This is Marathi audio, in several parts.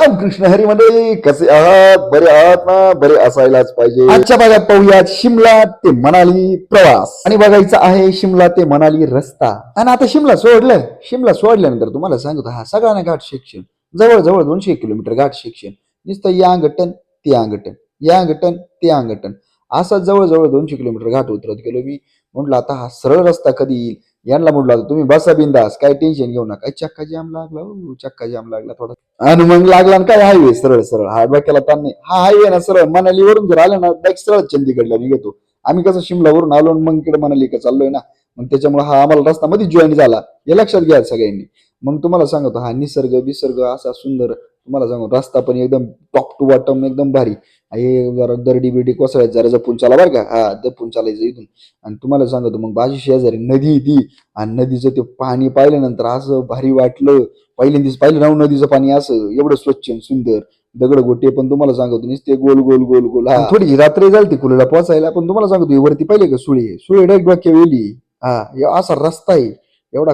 कृष्ण हरी मंडळी, कसे आहात? बरे आहात ना? बरे असायलाच पाहिजे. आजच्या भागात पाहूयात शिमला ते मनाली प्रवास आणि बघायचा आहे शिमला ते मनाली रस्ता. आणि आता शिमला सोडल्यानंतर तुम्हाला सांगतो हा सगळ्यांना घाट सेक्शन जवळजवळ 200 किलोमीटर घाट सेक्शन. नुसतं या अंगटन ते अंगटन, या अंगटन ते अंगटन, असा जवळजवळ 200 किलोमीटर घाट उतरत गेलो मी. म्हटलं आता हा सरळ रस्ता कधी येईल. यांना म्हटलं आता तुम्ही बसा बिंदास, काय टेन्शन घेऊ नका. चक्का जाम लागला, चक्का जाम लागला थोडा. आणि मग लागला ना काय हायवे सरळ सरळ, हा डोक्याला ताण नाही. हा हायवे ना सरळ मनालीवरून जर आलं ना डायरेक्ट सरळ चंदीगडला निघतो. आम्ही कसं शिमलावरून आलो आणि मग इकडे मनाली का चाललोय ना, मग त्याच्यामुळे हा आम्हाला रस्ता मध्ये जॉईन झाला. हे लक्षात घ्या सगळ्यांनी. मग तुम्हाला सांगतो हा निसर्ग असा सुंदर. तुम्हाला सांगू रस्ता पण एकदम टॉप टू बॉटम एकदम भारी. हे जरा दरडी बिरडी कोसळायचं, जरा जपून चाला बरं का. हा जपून चालायचं इथून. आणि तुम्हाला सांगतो मग बाजी शेजारी नदी ती, आणि नदीचं ते पाणी पाहिल्यानंतर असं भारी वाटलं. पहिल्यांदाच पाहिलं ना नदीचं पाणी असं एवढं स्वच्छ आणि सुंदर. दगड गोटे पण तुम्हाला सांगतो नुसते गोल गोल गोल गोल. हा थोडी रात्री झाली कुलीला पोचायला, पण तुम्हाला सांगतो वरती पहिले का सुळे डायरेक्ट डोक्या वेली. हा असा रस्ता आहे एवढा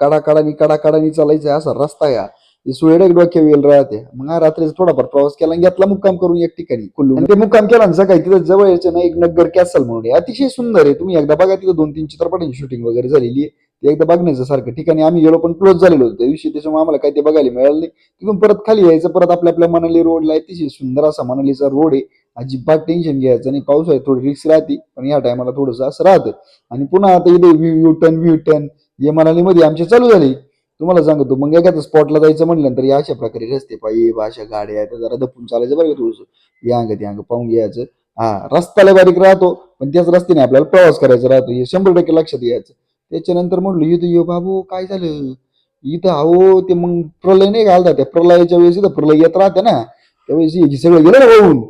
कडाकडानी चालायचा असा रस्ता आहे. सुळे डायरेक्ट डोक्या वेल राहते. मग रात्रीचा थोडाफार प्रवास केला आणि घेतला मुक्काम करून एक ठिकाणी कुल्लू. ते मुक्काम केला ना सकाळी तिथं जवळ यायचं ना एक नगर कॅसल म्हणून आहे. अतिशय सुंदर आहे. तुम्ही एकदा बघा, तिथं 2-3 चित्रपटांची शूटिंग वगैरे झालेली आहे. ते एकदा बघण्याचं सारखं ठिकाणी आम्ही गेलो, पण क्लोज झालेलो होतो त्या दिवशी, त्याच्यामुळे आम्हाला काही ते बघायला मिळालं नाही. तिथून परत खाली यायचं, परत आपल्या मनाली रोडला अतिशय सुंदर असा मनालीचा रोड आहे. अजिबात टेन्शन घ्यायचं नाही. पाऊस आहे थोडी रिक्स राहते, पण या टायमाला थोडंसं असं राहतं. आणि पुन्हा आता इथे व्ह्यू टर्न हे मनालीमध्ये आमचे चालू झाले. तुम्हाला सांगतो मग एखाद्या स्पॉटला जायचं म्हटल्यानंतर या अशा प्रकारे रस्ते पाहिजे, अशा गाड्या आहेत, जरा दपून चालायचं बरं का थोडंसं. या अंग ते अंग पाहून घ्यायचं. हा रस्त्याला बारीक राहतो, पण त्याच रस्त्याने आपल्याला प्रवास करायचा राहतो, हे 100% लक्षात यायचं. त्याच्यानंतर म्हणलो इथं ये बाबू काय झालं इथं, अहो ते मग प्रलय नाही घालतात, त्या प्रलयाच्या वेळेस इथं प्रलय येत राहते ना, त्यावेळेस हे सगळं गेलं ना वाहून.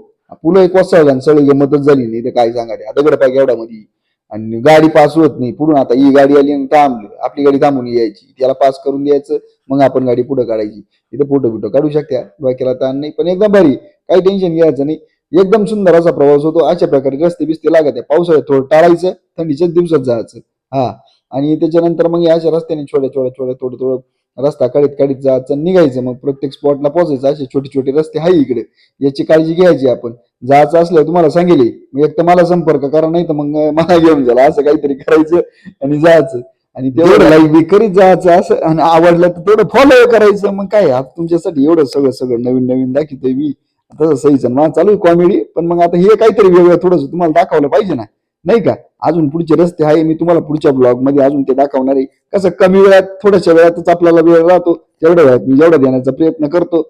पुलं एक कोसळलं आणि सगळी गमतच झाली नाही. तर काय सांगा ते दगड पाय एवढ्या मध्ये. आणि गाडी पास होत नाही पुढून. आता ही गाडी आली आणि थांबली, आपली गाडी थांबून यायची, त्याला पास करून द्यायचं, मग आपण गाडी पुढे काढायची. इथं फोटो बिटो काढू शकता, डोक्याला ताण नाही, पण एकदम भारी. काही टेन्शन घ्यायचं नाही. एकदम सुंदर असा प्रवास होतो. अशा प्रकारे रस्ते बिस्ते लागत आहे. पावसाळ्यात थोडं टाळायचं, थंडीच्याच दिवसात जायचं. हा आणि त्याच्यानंतर मग या अशा रस्त्याने थोडं रस्ता काढीत जायचं, निघायचं. मग प्रत्येक स्पॉटला पोहोचायचं. असे छोटे रस्ते आहे इकडे, याची काळजी घ्यायची आपण. जायचं असलं तुम्हाला सांगेल, मग एक तर मला संपर्क करा, नाही तर मग मला घेऊन जाला. असं काहीतरी करायचं आणि जायचं. आणि तेवढं लाईक बी करीत जायचं असं. आणि आवडलं तर तेवढं फॉलो करायचं. मग काय आता तुमच्यासाठी एवढं सगळं नवीन दाखवतोय मी. आता सहीचं मला चालू आहे कॉमेडी, पण मग आता हे काहीतरी वेगळं थोडंसं तुम्हाला दाखवलं पाहिजे ना, नाही का. अजून पुढचे रस्ते आहे, मी तुम्हाला पुढच्या ब्लॉग मध्ये अजून ते दाखवणार आहे. कसं कमी वेळात थोड्याशा वेळातच आपल्याला वेळ राहतो, तेवढ्या वेळात मी जेवढा देण्याचा प्रयत्न करतो.